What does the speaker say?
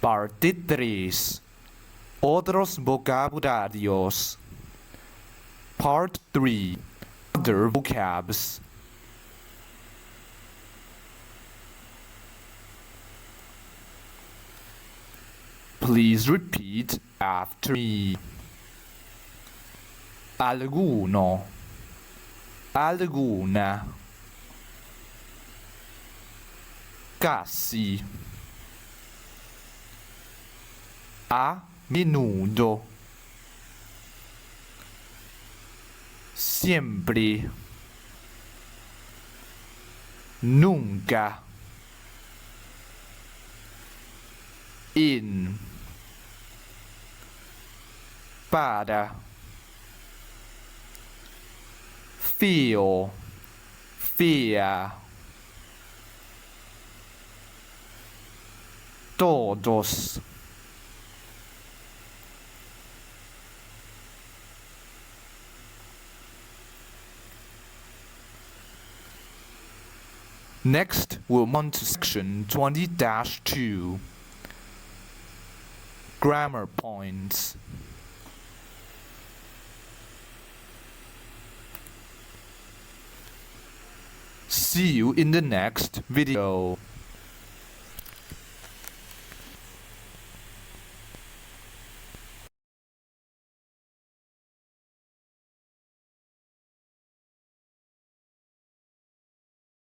Parte 3. Otros vocabularios. Part 3. Other vocabs. Please repeat after me. Alguno, alguna, casi, a menudo, siempre, nunca, in, para, feel, fear, todos. Next, we'll move on to section 20-2. Grammar points. See you in the next video.